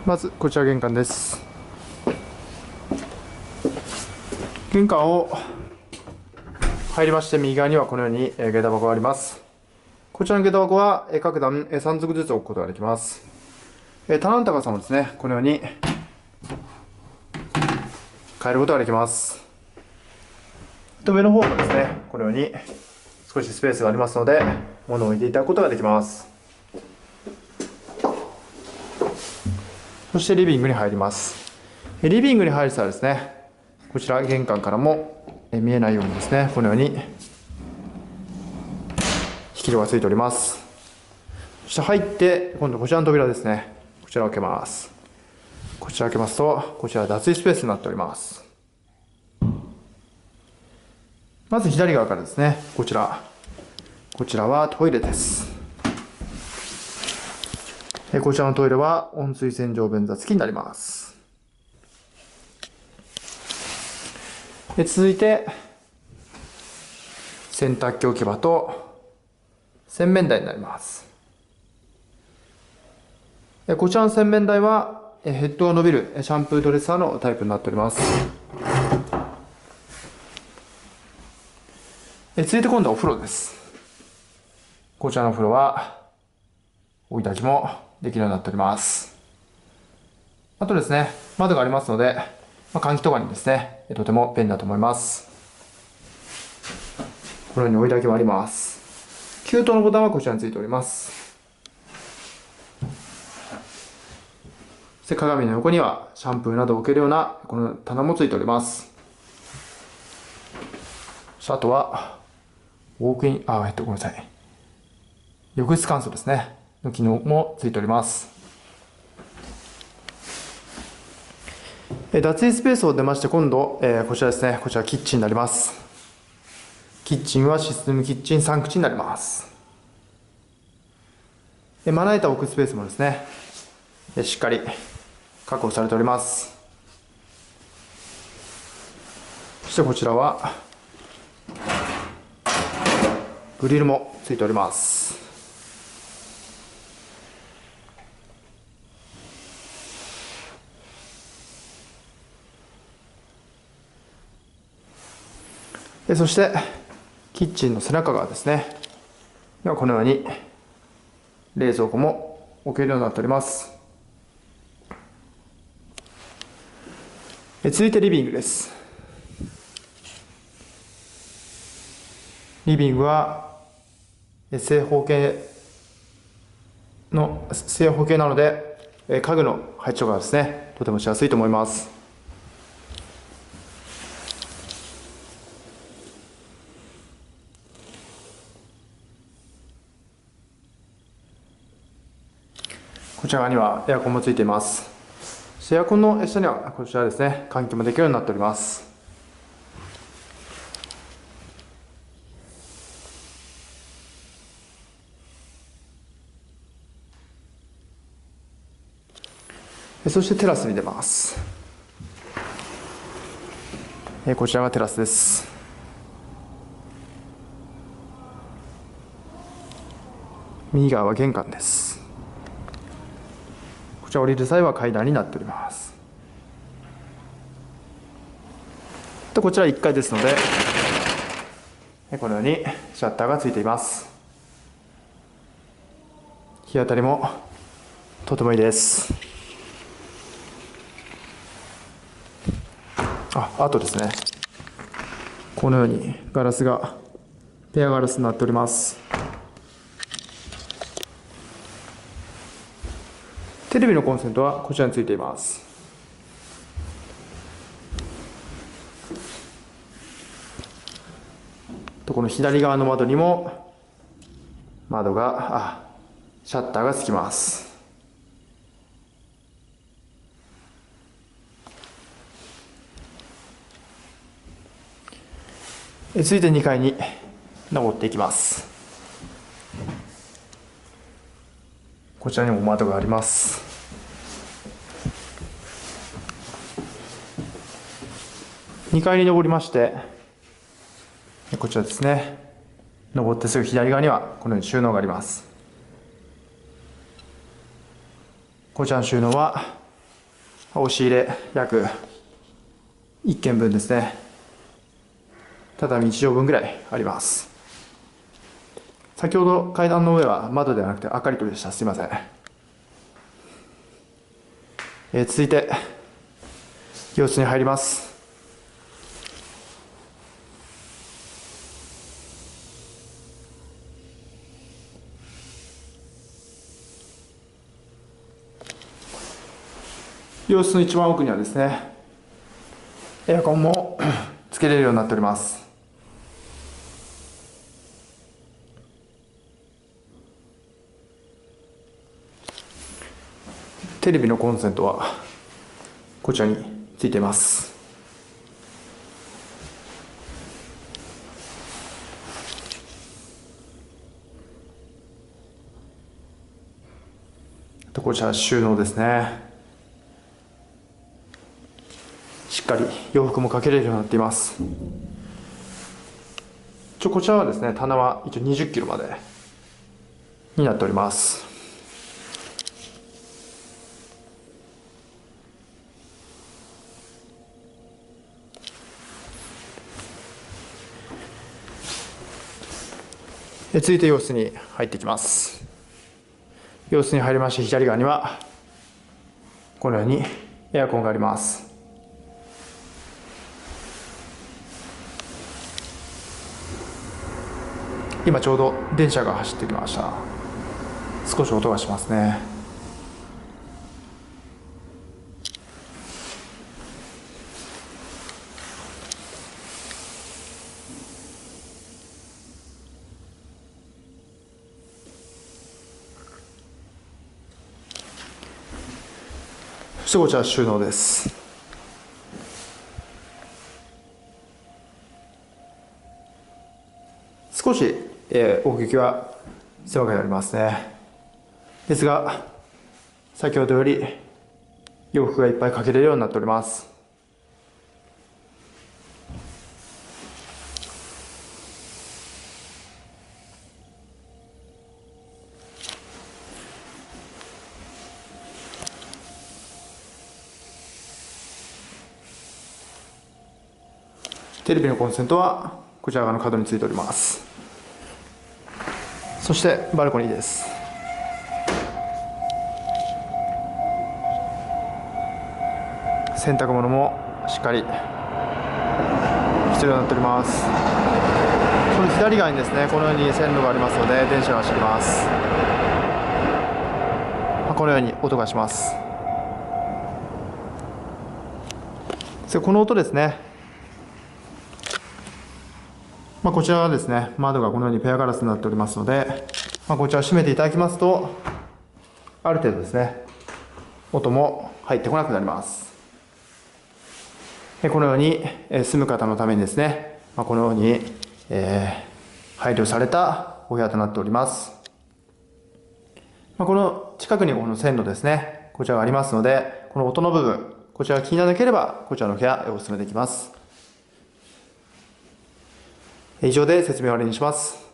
まずこちら玄関です。玄関を入りまして右側にはこのように下駄箱があります。こちらの下駄箱は各段3足ずつ置くことができます。棚の高さもですね、このように変えることができます。上の方もですね、このように少しスペースがありますので物を置いていただくことができます。そしてリビングに入ります。リビングに入る際はですね、こちら玄関からも見えないようにですね、このように引き戸がついております。そして入って今度こちらの扉ですね、こちらを開けます。こちら開けますと、こちら脱衣スペースになっております。まず左側からですね、こちらはトイレです。こちらのトイレは温水洗浄便座付きになります。続いて洗濯機置き場と洗面台になります。こちらの洗面台はヘッドが伸びるシャンプードレッサーのタイプになっております。続いて今度はお風呂です。こちらのお風呂は追い焚きもできるようになっております。あとですね、窓がありますので、換気とかにですね、とても便利だと思います。このように追い焚きもあります。給湯のボタンはこちらについております。そして鏡の横にはシャンプーなどを置けるようなこの棚もついております。あとはウォークイン、ごめんなさい。浴室乾燥ですね。の機能もついております。脱衣スペースを出まして、今度、こちらですね。こちらキッチンになります。キッチンはシステムキッチン3口になります。まな板を置くスペースもですね、しっかり確保されております。そしてこちらはグリルもついております。そしてキッチンの背中側ですね。ではこのように冷蔵庫も置けるようになっております。続いてリビングです。リビングは正方形なので、家具の配置がですね、とてもしやすいと思います。こちらにはエアコンもついています。エアコンの下にはこちらですね、換気もできるようになっております。そしてテラスに出ます。こちらがテラスです。右側は玄関です。こちら降りる際は階段になっております。でこちら1階ですので、このようにシャッターがついています。日当たりもとてもいいです。あとですね、このようにガラスがペアガラスになっております。テレビのコンセントはこちらについています。この左側の窓にもシャッターがつきます。続いて2階に登っていきます。こちらにも窓があります。2階に登りまして、こちらですね、登ってすぐ左側にはこのように収納があります。こちらの収納は押し入れ約1軒分ですね。畳1畳分ぐらいあります。先ほど階段の上は窓ではなくて明かり戸でした。すいません。続いて洋室に入ります。洋室の一番奥にはですね、エアコンもつけれるようになっております。テレビのコンセントはこちらについています。あとこちら収納ですね。しっかり洋服もかけれるようになっています。こちらはですね、棚は一応20キロまでになっております。続いて洋室に入っていきます。洋室に入りまして、左側にはこのようにエアコンがあります。今ちょうど電車が走ってきました。少し音がしますね。そしてこちら収納です。少し、奥行きは狭くなりますね。ですが先ほどより洋服がいっぱいかけれるようになっております。テレビのコンセントはこちら側の角についております。そしてバルコニーです。洗濯物もしっかり干せるようになっております。この左側にですね、このように線路がありますので電車が走ります。このように音がします。この音ですね、こちらはですね、窓がこのようにペアガラスになっておりますので、こちらを閉めていただきますと、ある程度ですね、音も入ってこなくなります。このように住む方のためにですね、このように配慮されたお部屋となっております。この近くにこの線路ですね、こちらがありますので、この音の部分、こちらが気にならなければこちらの部屋お勧めできます。以上で説明を終わりにします。